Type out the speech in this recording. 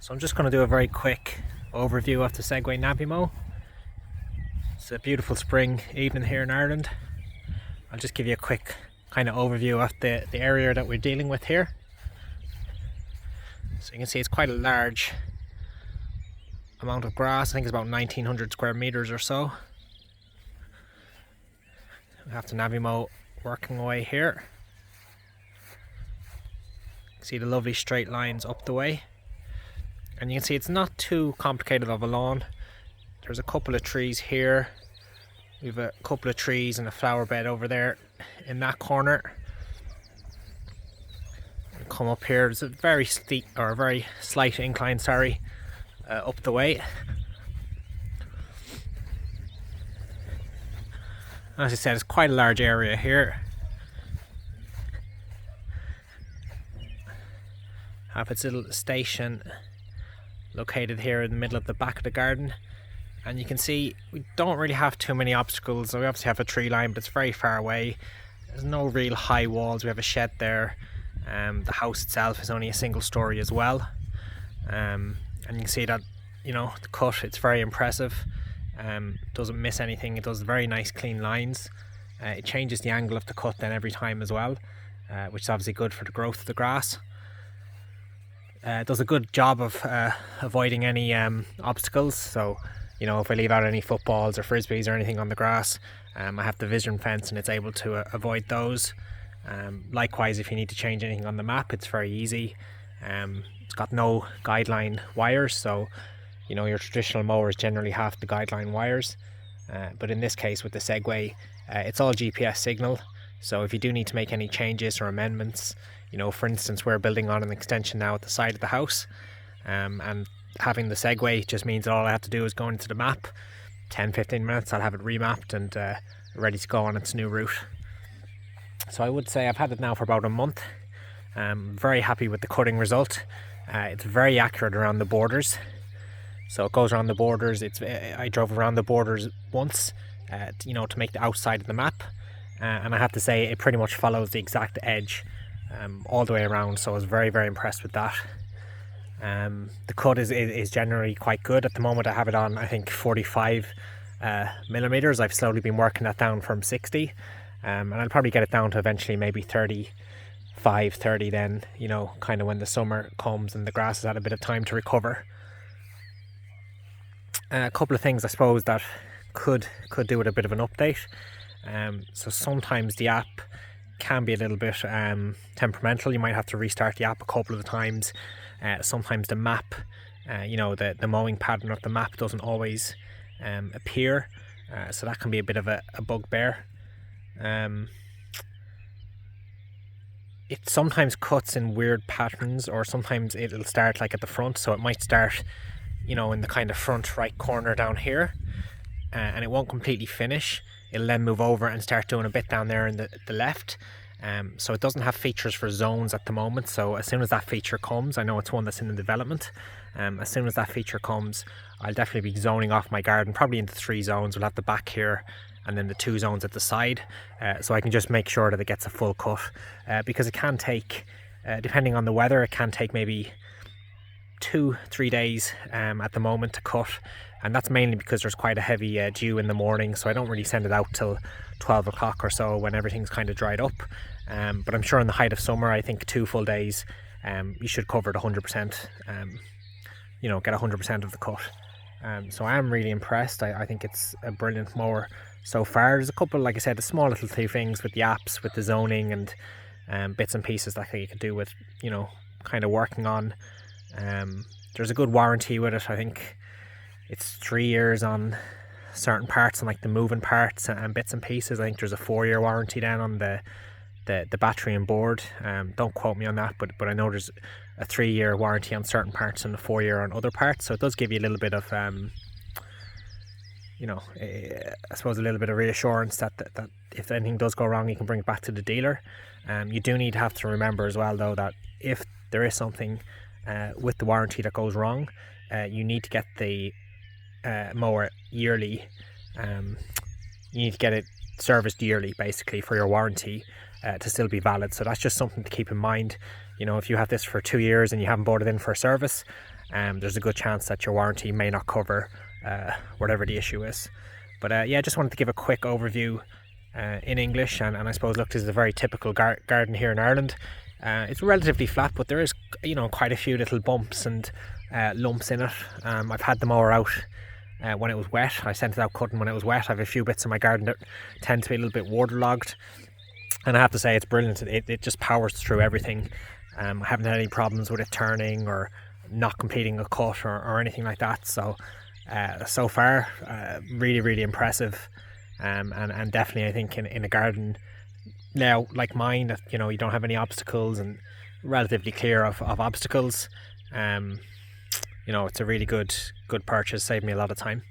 So I'm just going to do a very quick overview of the Segway Navimow. It's a beautiful spring evening here in Ireland. I'll just give you a quick kind of overview of the area that we're dealing with here. So you can see it's quite a large amount of grass. I think it's about 1900 square meters or so. We have the Navimow working away here. You can see the lovely straight lines up the way. And you can see it's not too complicated of a lawn. There's a couple of trees here. We have a couple of trees and a flower bed over there in that corner. And come up here, there's a very steep or a very slight incline, up the way. As I said, it's quite a large area here. Have its little station located here in the middle of the back of the garden, and you can see we don't really have too many obstacles. We obviously have a tree line, but it's very far away. There's no real high walls. We have a shed there. The house itself is only a single story as well, and you can see that, you know, the cut, it's very impressive. Doesn't miss anything. It does very nice clean lines. It changes the angle of the cut then every time as well, which is obviously good for the growth of the grass. It does a good job of avoiding any obstacles. So, you know, if I leave out any footballs or frisbees or anything on the grass, I have the vision fence and it's able to avoid those. Likewise, if you need to change anything on the map, it's very easy. It's got no guideline wires, so you know your traditional mowers generally have the guideline wires, but in this case with the Segway, it's all GPS signal. So if you do need to make any changes or amendments, you know, for instance, we're building on an extension now at the side of the house, and having the Segway just means that all I have to do is go into the map. 10-15 minutes, I'll have it remapped and ready to go on its new route. So I would say I've had it now for about a month. Very happy with the cutting result. It's very accurate around the borders. So it goes around the borders. I drove around the borders once, you know, to make the outside of the map, and I have to say it pretty much follows the exact edge all the way around. So I was very, very impressed with that. The cut is generally quite good. At the moment I have it on, I think, 45 millimeters. I've slowly been working that down from 60, and I'll probably get it down to eventually maybe 35, 30 then, you know, kind of when the summer comes and the grass has had a bit of time to recover. A couple of things I suppose that could do with a bit of an update. So sometimes the app can be a little bit temperamental. You might have to restart the app a couple of times. Sometimes the map, you know, the mowing pattern of the map doesn't always appear, so that can be a bit of a bugbear. It sometimes cuts in weird patterns, or sometimes it'll start like at the front, so it might start, you know, in the kind of front right corner down here, and it won't completely finish. It'll then move over and start doing a bit down there in the left. So it doesn't have features for zones at the moment. So as soon as that feature comes, I know it's one that's in the development. As soon as that feature comes, I'll definitely be zoning off my garden, probably into 3 zones. We'll have the back here and then the 2 zones at the side. So I can just make sure that it gets a full cut, because it can take, depending on the weather, it can take maybe 2-3 days at the moment to cut, and that's mainly because there's quite a heavy dew in the morning, so I don't really send it out till 12 o'clock or so when everything's kind of dried up. But I'm sure in the height of summer, I think 2 full days, you should cover it 100%, you know, get 100% of the cut. So I am really impressed. I think it's a brilliant mower so far. There's a couple, like I said, the small little 2 things with the apps, with the zoning and bits and pieces that you could do with, you know, kind of working on. There's a good warranty with it. I think it's 3 years on certain parts, and like the moving parts and bits and pieces. I think there's a 4-year warranty then on the battery and board. Don't quote me on that, but I know there's a 3-year warranty on certain parts and a 4-year on other parts. So it does give you a little bit of you know, I suppose a little bit of reassurance that if anything does go wrong, you can bring it back to the dealer. You do need to have to remember as well, though, that if there is something with the warranty that goes wrong, you need to get the mower yearly. You need to get it serviced yearly, basically, for your warranty to still be valid. So that's just something to keep in mind. You know, if you have this for 2 years and you haven't bought it in for a service, there's a good chance that your warranty may not cover whatever the issue is. But yeah, just wanted to give a quick overview in English, and I suppose, look, this is a very typical garden here in Ireland. It's relatively flat, but there is, quite a few little bumps and lumps in it. I've had the mower out when it was wet. I sent it out cutting when it was wet. I have a few bits in my garden that tend to be a little bit waterlogged, and I have to say it's brilliant. It just powers through everything. I haven't had any problems with it turning or not completing a cut or anything like that. So so far, really impressive, and definitely I think in a garden now like mine, that you don't have any obstacles and relatively clear of obstacles, it's a really good purchase, saved me a lot of time.